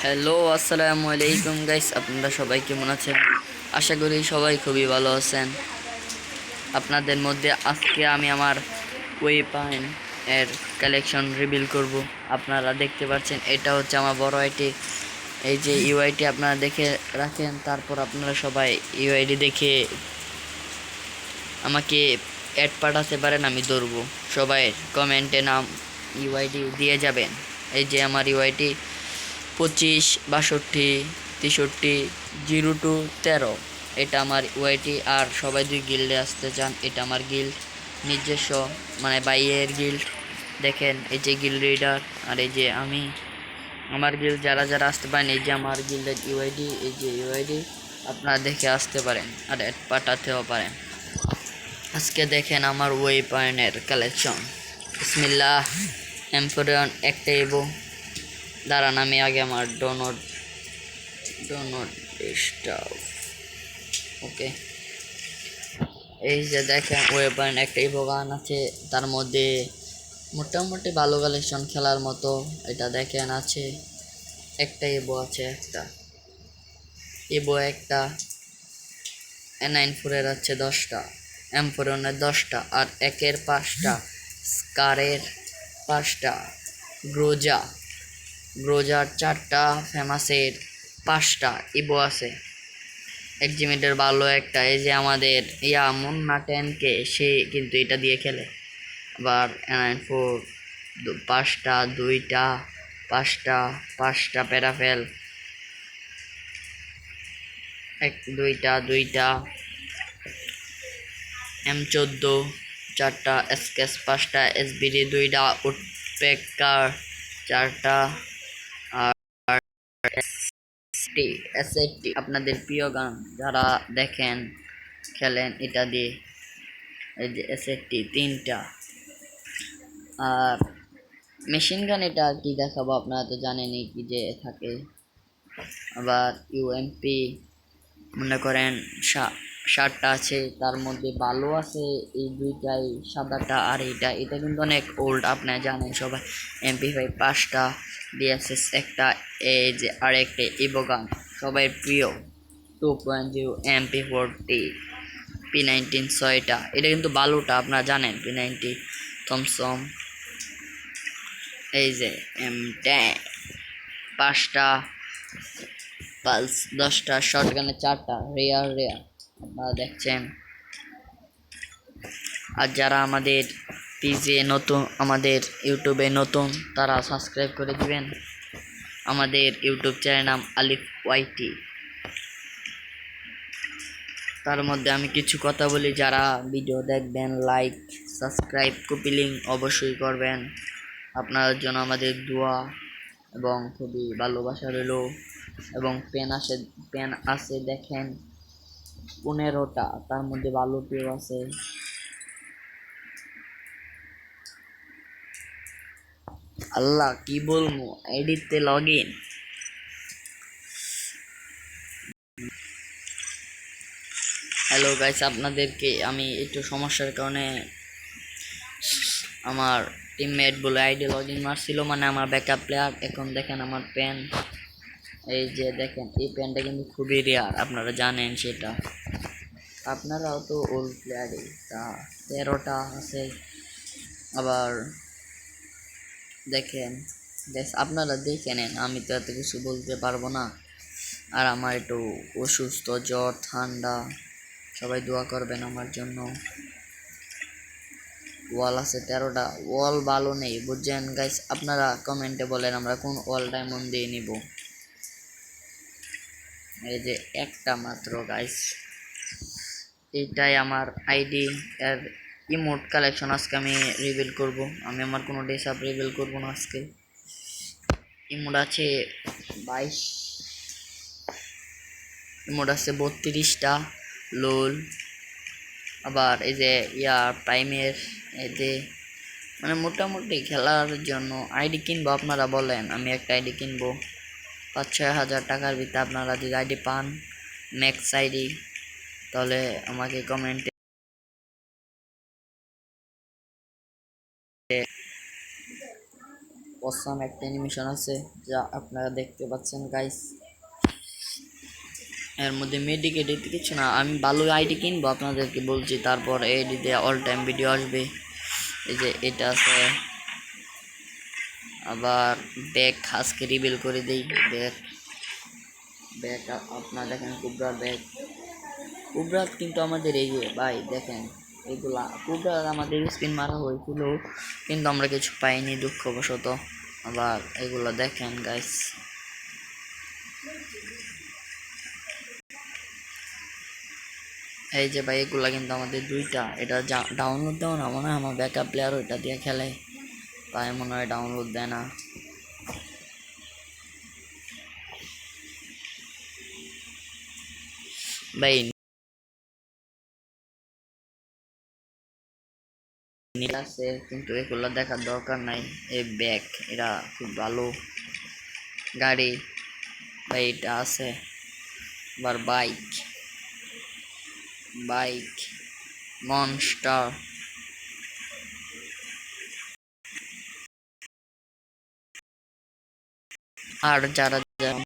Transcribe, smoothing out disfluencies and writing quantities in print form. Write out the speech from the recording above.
Hello, আসসালামু আলাইকুম guys. আপনারা সবাই কেমন আছেন? আশা করি সবাই খুবই ভালো আছেন। আপনাদের মধ্যে আজকে আমি আমার ওয়েপন এর কালেকশন রিভিল করব। আপনারা দেখতে পাচ্ছেন এটা হচ্ছে আমার বড় আইটি। এই যে ইউআইটি আপনারা দেখে রাখেন, তারপর আপনারা সবাই ইউআইডি দেখে আমাকে অ্যাড পাঠাতে পারেন, আমি ধরবো। সবাই কমেন্টে নাম ইউআইডি দিয়ে যাবেন। এই যে আমার ইউআইডি 25 62 63 02 13। এটা আমার ওয়াইটি। আর সবাই দুই গিল্ডে আসতে চান, এটা আমার গিল্ড নিজস্ব, মানে বাইয়ের গিল্ড। দেখেন এই যে গিল্ড লিডার, আর এই যে আমি আমার গিল্ড যারা যারা আসতে পারেন, এই যে আমার গিল্ডের ইউআইডি, এই যে ইউআইডি আপনারা দেখে আসতে পারেন আর অ্যাড পাঠাতেও পারেন। আজকে দেখেন আমার ওয়েপনের কালেকশন। বিসমিল্লাহ। এমফোরিয়ন একটা এবো। দাঁড়ান আমি আগে আমার ডোনট ডিস্টার্ব। ওকে, এই যে দেখেন ওয়েপন একটা ইভো গান আছে, তার মধ্যে মোটামুটি ভালো কালেকশন খেলার মতো। এটা দেখেন আছে একটা ইভো আছে, একটা ইভো, একটা N94 এর আছে 10টা, M41 এর 10টা, আর একের 5টা, স্কারের 5টা, গ্রোজার 4টা, ফেমাসের 5টা ইভো আছে। এক্সিমিটার ভালো একটা। এই যে আমাদের মুন্না 10K, সে কিন্তু এটা দিয়ে খেলে। আবার N94 5টা, 2টা, 5টা প্যারাফেল, 2টা M14 4টা, SKS 5টা, SBD 2টা, উডপেকার 4টা, আর S80 আপনাদের প্রিয় গান যারা দেখেন খেলেন এটা দিয়ে। এই যে S80 3টা। আর মেশিন গান এটা কি দেখাবো, আপনারা তো জানেনই কি যে থাকে। আবার ইউএমপি মনে করেন 7টা আছে, তার মধ্যে ভালো আছে এই দুইটাই, সাদাটা আর এটা কিন্তু অনেক ওল্ড, আপনারা জানেন সবাই। MP5 5টা, ডিএসএস একটা, এই যে আরেকটা ইভোগান সবাই প্রিয় 2.0 MP40 P19 6টা। এটা কিন্তু ভালোটা, আপনারা জানেন P90 থমসম। এই যে M10 5টা, পালস 10টা, শর্টগানে 4টা, রেয়ার আপনারা দেখছেন। আর যারা আমাদের পেজে নতুন, আমাদের ইউটিউবে নতুন, তারা সাবস্ক্রাইব করে দিবেন। আমাদের ইউটিউব চ্যানেল নাম আলিফ ওয়াইটি। তার মধ্যে আমি কিছু কথা বলি, যারা ভিডিও দেখবেন লাইক, সাবস্ক্রাইব, কপি লিঙ্ক অবশ্যই করবেন। আপনার জন্য আমাদের দোয়া এবং খুবই ভালোবাসা রইল। এবং পেন আছে দেখেন 15টা, তার মধ্যে ভালো পেও আছে। আল্লাহ কি বলবো, এডিটতে লগ ইন। হ্যালো গাইস, আপনাদেরকে আমি একটু সমস্যার কারণে আমার টিমমেট বলে আইডি লগ ইন মারছিল, মানে আমার ব্যাকআপ প্লেয়ার। এখন দেখেন আমার পেন, এই যে দেখেন এই পেনটা কিন্তু খুবই রেয়ার, আপনারা জানেন সেটা। আপনারাও তো ওল্ড প্লেয়ারই, তা 13টা আছে। আবার দেখেন বেশ, আপনারা দেখে নেন, আমি তো এত কিছু বলতে পারবো না। আর আমার একটু অসুস্থ, জ্বর ঠান্ডা, সবাই দোয়া করবেন আমার জন্য। ওয়াল আছে 13টা, ওয়াল ভালো নেই বুঝছেন গাইস। আপনারা কমেন্টে বলেন আমরা কোন ওয়াল ডায়মন্ড দিয়ে নিব। এই যে একটা মাত্র গাইস, এইটাই আমার আইডি এর ইমোট কালেকশন। আজকে আমি রিভিল করব, আমি আমার কোনো ড্রেস আপ রিভিল করব না আজকে। ইমোট আছে 22, ইমোট আছে 32টা লোল। আবার এই যে প্রাইমের, এই যে মানে মোটামুটি খেলার জন্য আইডি কিনবো। আপনারা বলেন, আমি একটা আইডি কিনবো 5-6 হাজার টাকার ভিতরে। আপনারা যদি আইডি পান ম্যাক্স আইডি, তাহলে আমাকে কমেন্টে অসাম একটা অ্যানিমেশন আছে যা আপনারা দেখতে পাচ্ছেন গাইস। এর মধ্যে মেডিকেট কিছু না, আমি ভালো আইডি কিনবো আপনাদেরকে বলছি, তারপর এডিতে অল টাইম ভিডিও আসবে। এই যে এটা আছে, আবার ব্যাগ আজকে রিভিল করে দেই। ব্যাগ ব্যাগ আপনারা দেখেন, কুবরার ব্যাগ। কুবরাত কিন্তু আমাদের এই যে ভাই দেখেন, এগুলা কুবরাত আমাদের স্পিন মারা হয়েছিল, কিন্তু আমরা কিছু পাইনি দুঃখবশত। আবার এগুলো দেখেন গাইস, এই যে ভাই এগুলা কিন্তু আমাদের দুইটা। এটা ডাউনলোড দেও না, মনে হয় আমার ব্যাকআপ প্লেয়ার ওইটা দিয়ে খেলে, তাই মনে হয় ডাউনলোড দেয় না ভাই। নীল আছে কিন্তু এগুলো দেখার দরকার নাই। এই ব্যাগ এটা খুব ভালো গাড়ি ভাই, এটা আছে। আবার বাইক, বাইক মনস্টার। আর যারা যারা